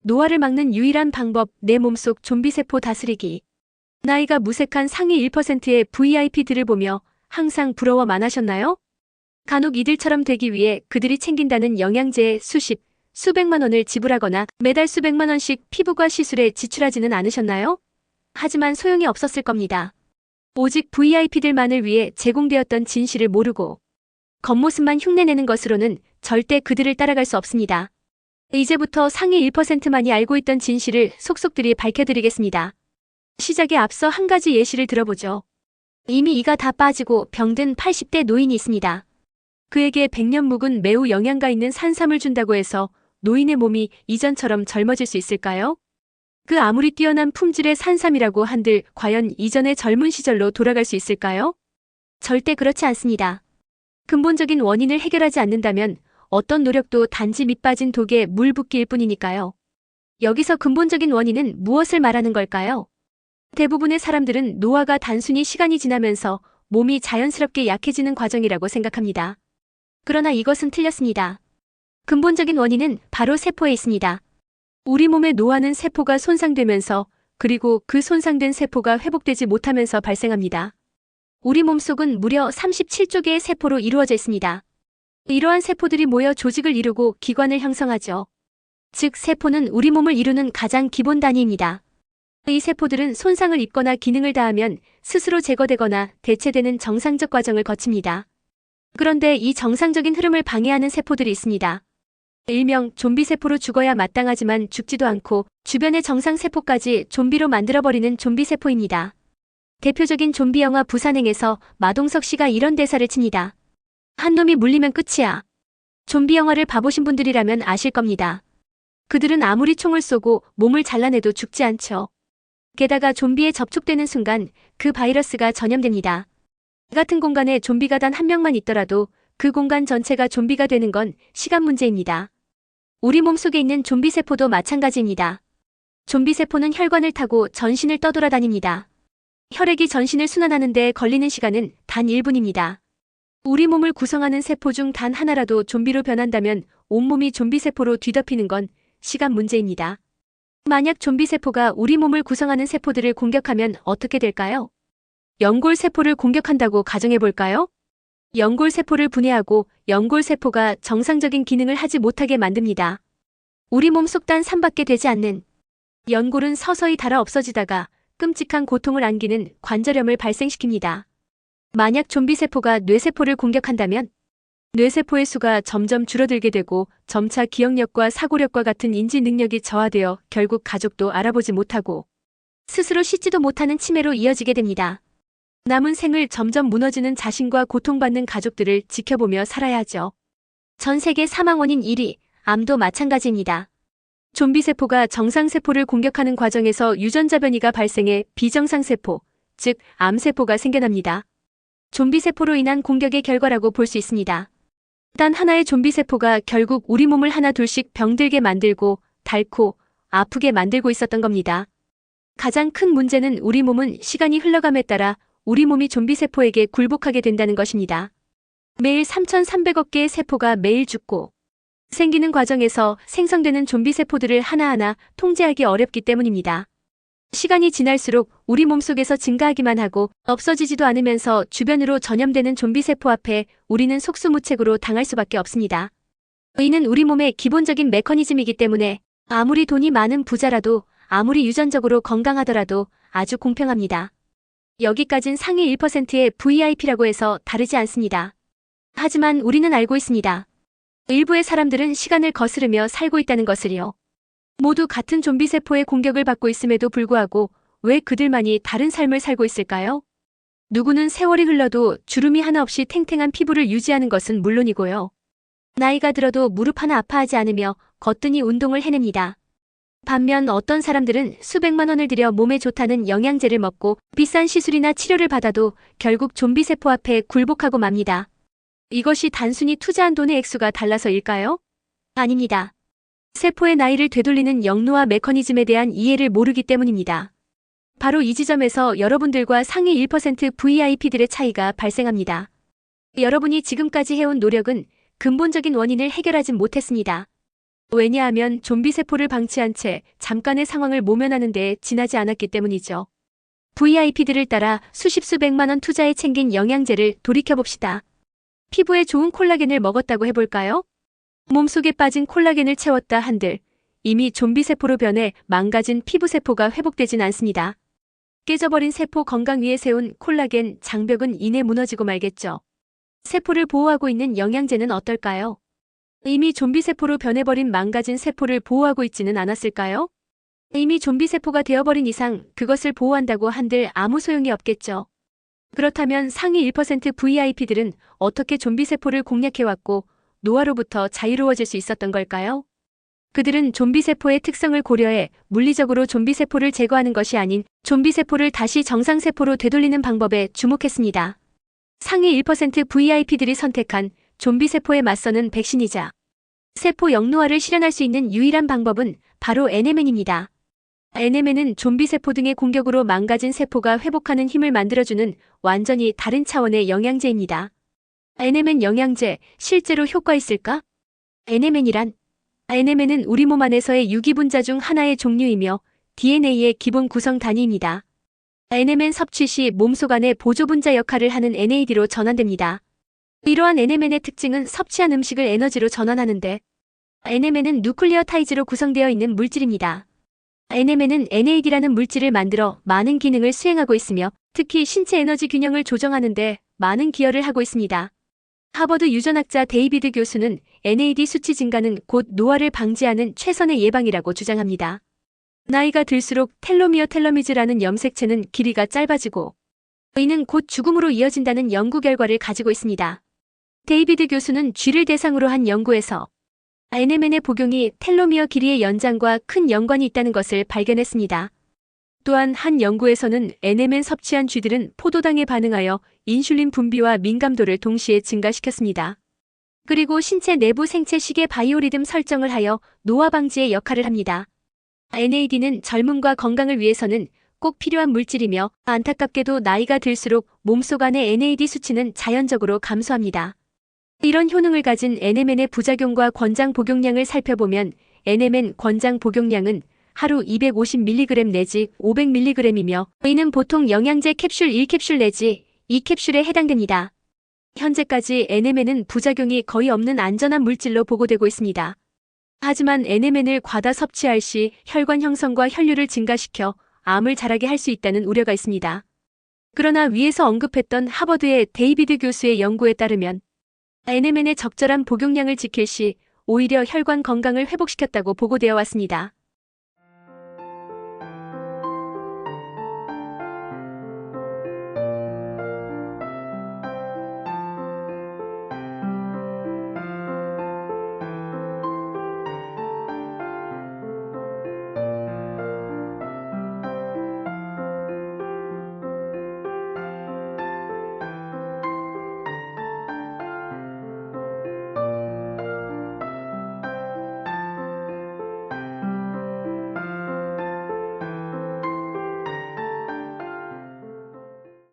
노화를 막는 유일한 방법, 내 몸속 좀비세포 다스리기. 나이가 무색한 상위 1%의 VIP들을 보며 항상 부러워만 하셨나요? 간혹 이들처럼 되기 위해 그들이 챙긴다는 영양제에 수백만 원을 지불하거나 매달 수백만 원씩 피부과 시술에 지출하지는 않으셨나요? 하지만 소용이 없었을 겁니다. 오직 VIP들만을 위해 제공되었던 진실을 모르고 겉모습만 흉내내는 것으로는 절대 그들을 따라갈 수 없습니다. 이제부터 상위 1%만이 알고 있던 진실을 속속들이 밝혀드리겠습니다. 시작에 앞서 한 가지 예시를 들어보죠. 이미 이가 다 빠지고 병든 80대 노인이 있습니다. 그에게 100년 묵은 매우 영양가 있는 산삼을 준다고 해서 노인의 몸이 이전처럼 젊어질 수 있을까요? 그 아무리 뛰어난 품질의 산삼이라고 한들 과연 이전의 젊은 시절로 돌아갈 수 있을까요? 절대 그렇지 않습니다. 근본적인 원인을 해결하지 않는다면 어떤 노력도 단지 밑빠진 독에 물 붓기일 뿐이니까요. 여기서 근본적인 원인은 무엇을 말하는 걸까요? 대부분의 사람들은 노화가 단순히 시간이 지나면서 몸이 자연스럽게 약해지는 과정이라고 생각합니다. 그러나 이것은 틀렸습니다. 근본적인 원인은 바로 세포에 있습니다. 우리 몸의 노화는 세포가 손상되면서 그리고 그 손상된 세포가 회복되지 못하면서 발생합니다. 우리 몸속은 무려 37조 개의 세포로 이루어져 있습니다. 이러한 세포들이 모여 조직을 이루고 기관을 형성하죠. 즉, 세포는 우리 몸을 이루는 가장 기본 단위입니다. 이 세포들은 손상을 입거나 기능을 다하면 스스로 제거되거나 대체되는 정상적 과정을 거칩니다. 그런데 이 정상적인 흐름을 방해하는 세포들이 있습니다. 일명 좀비 세포로 죽어야 마땅하지만 죽지도 않고 주변의 정상 세포까지 좀비로 만들어버리는 좀비 세포입니다. 대표적인 좀비 영화 부산행에서 마동석 씨가 이런 대사를 칩니다. 한 놈이 물리면 끝이야. 좀비 영화를 봐보신 분들이라면 아실 겁니다. 그들은 아무리 총을 쏘고 몸을 잘라내도 죽지 않죠. 게다가 좀비에 접촉되는 순간 그 바이러스가 전염됩니다. 같은 공간에 좀비가 단 한 명만 있더라도 그 공간 전체가 좀비가 되는 건 시간 문제입니다. 우리 몸속에 있는 좀비 세포도 마찬가지입니다. 좀비 세포는 혈관을 타고 전신을 떠돌아다닙니다. 혈액이 전신을 순환하는 데 걸리는 시간은 단 1분입니다. 우리 몸을 구성하는 세포 중 단 하나라도 좀비로 변한다면 온몸이 좀비 세포로 뒤덮이는 건 시간 문제입니다. 만약 좀비 세포가 우리 몸을 구성하는 세포들을 공격하면 어떻게 될까요? 연골 세포를 공격한다고 가정해볼까요? 연골 세포를 분해하고 연골 세포가 정상적인 기능을 하지 못하게 만듭니다. 우리 몸 속 단 3밖에 되지 않는 연골은 서서히 닳아 없어지다가 끔찍한 고통을 안기는 관절염을 발생시킵니다. 만약 좀비 세포가 뇌세포를 공격한다면 뇌세포의 수가 점점 줄어들게 되고 점차 기억력과 사고력과 같은 인지 능력이 저하되어 결국 가족도 알아보지 못하고 스스로 씻지도 못하는 치매로 이어지게 됩니다. 남은 생을 점점 무너지는 자신과 고통받는 가족들을 지켜보며 살아야 하죠. 전 세계 사망 원인 1위, 암도 마찬가지입니다. 좀비 세포가 정상세포를 공격하는 과정에서 유전자 변이가 발생해 비정상세포, 즉 암세포가 생겨납니다. 좀비 세포로 인한 공격의 결과라고 볼 수 있습니다. 단 하나의 좀비 세포가 결국 우리 몸을 하나 둘씩 병들게 만들고 닳고 아프게 만들고 있었던 겁니다. 가장 큰 문제는 우리 몸은 시간이 흘러감에 따라 우리 몸이 좀비 세포에게 굴복하게 된다는 것입니다. 매일 3,300억 개의 세포가 매일 죽고 생기는 과정에서 생성되는 좀비 세포들을 하나하나 통제하기 어렵기 때문입니다. 시간이 지날수록 우리 몸속에서 증가하기만 하고 없어지지도 않으면서 주변으로 전염되는 좀비 세포 앞에 우리는 속수무책으로 당할 수밖에 없습니다. 이는 우리 몸의 기본적인 메커니즘이기 때문에 아무리 돈이 많은 부자라도 아무리 유전적으로 건강하더라도 아주 공평합니다. 여기까진 상위 1%의 VIP라고 해서 다르지 않습니다. 하지만 우리는 알고 있습니다. 일부의 사람들은 시간을 거스르며 살고 있다는 것을요. 모두 같은 좀비 세포의 공격을 받고 있음에도 불구하고 왜 그들만이 다른 삶을 살고 있을까요? 누구는 세월이 흘러도 주름이 하나 없이 탱탱한 피부를 유지하는 것은 물론이고요. 나이가 들어도 무릎 하나 아파하지 않으며 거뜬히 운동을 해냅니다. 반면 어떤 사람들은 수백만 원을 들여 몸에 좋다는 영양제를 먹고 비싼 시술이나 치료를 받아도 결국 좀비 세포 앞에 굴복하고 맙니다. 이것이 단순히 투자한 돈의 액수가 달라서일까요? 아닙니다. 세포의 나이를 되돌리는 영노화 메커니즘에 대한 이해를 모르기 때문입니다. 바로 이 지점에서 여러분들과 상위 1% VIP들의 차이가 발생합니다. 여러분이 지금까지 해온 노력은 근본적인 원인을 해결하지 못했습니다. 왜냐하면 좀비 세포를 방치한 채 잠깐의 상황을 모면하는 데 지나지 않았기 때문이죠. VIP들을 따라 수십 수백만 원 투자해 챙긴 영양제를 돌이켜봅시다. 피부에 좋은 콜라겐을 먹었다고 해볼까요? 몸속에 빠진 콜라겐을 채웠다 한들 이미 좀비 세포로 변해 망가진 피부 세포가 회복되진 않습니다. 깨져버린 세포 건강 위에 세운 콜라겐 장벽은 이내 무너지고 말겠죠. 세포를 보호하고 있는 영양제는 어떨까요? 이미 좀비 세포로 변해버린 망가진 세포를 보호하고 있지는 않았을까요? 이미 좀비 세포가 되어버린 이상 그것을 보호한다고 한들 아무 소용이 없겠죠. 그렇다면 상위 1% VIP들은 어떻게 좀비 세포를 공략해왔고 노화로부터 자유로워질 수 있었던 걸까요? 그들은 좀비 세포의 특성을 고려해 물리적으로 좀비 세포를 제거하는 것이 아닌 좀비 세포를 다시 정상 세포로 되돌리는 방법에 주목했습니다. 상위 1% VIP들이 선택한 좀비 세포에 맞서는 백신이자 세포 영노화를 실현할 수 있는 유일한 방법은 바로 NMN입니다. NMN은 좀비 세포 등의 공격으로 망가진 세포가 회복하는 힘을 만들어주는 완전히 다른 차원의 영양제입니다. NMN 영양제 실제로 효과 있을까? NMN은 우리 몸 안에서의 유기분자 중 하나의 종류이며 DNA의 기본 구성 단위입니다. NMN 섭취 시 몸속 안에 보조분자 역할을 하는 NAD로 전환됩니다. 이러한 NMN의 특징은 섭취한 음식을 에너지로 전환하는데 NMN은 누클리어타이즈로 구성되어 있는 물질입니다. NMN은 NAD라는 물질을 만들어 많은 기능을 수행하고 있으며 특히 신체 에너지 균형을 조정하는 데 많은 기여를 하고 있습니다. 하버드 유전학자 데이비드 교수는 NAD 수치 증가는 곧 노화를 방지하는 최선의 예방이라고 주장합니다. 나이가 들수록 텔로미어텔러미즈라는 염색체는 길이가 짧아지고 이는 곧 죽음으로 이어진다는 연구 결과를 가지고 있습니다. 데이비드 교수는 쥐를 대상으로 한 연구에서 NMN의 복용이 텔로미어 길이의 연장과 큰 연관이 있다는 것을 발견했습니다. 또한 한 연구에서는 NMN 섭취한 쥐들은 포도당에 반응하여 인슐린 분비와 민감도를 동시에 증가시켰습니다. 그리고 신체 내부 생체 시계 바이오리듬 설정을 하여 노화 방지의 역할을 합니다. NAD는 젊음과 건강을 위해서는 꼭 필요한 물질이며 안타깝게도 나이가 들수록 몸속 안의 NAD 수치는 자연적으로 감소합니다. 이런 효능을 가진 NMN의 부작용과 권장 복용량을 살펴보면 NMN 권장 복용량은 하루 250mg 내지 500mg이며 이는 보통 영양제 캡슐 1캡슐 내지 2캡슐에 해당됩니다. 현재까지 NMN은 부작용이 거의 없는 안전한 물질로 보고되고 있습니다. 하지만 NMN을 과다 섭취할 시 혈관 형성과 혈류를 증가시켜 암을 자라게 할 수 있다는 우려가 있습니다. 그러나 위에서 언급했던 하버드의 데이비드 교수의 연구에 따르면 NMN의 적절한 복용량을 지킬 시 오히려 혈관 건강을 회복시켰다고 보고되어 왔습니다.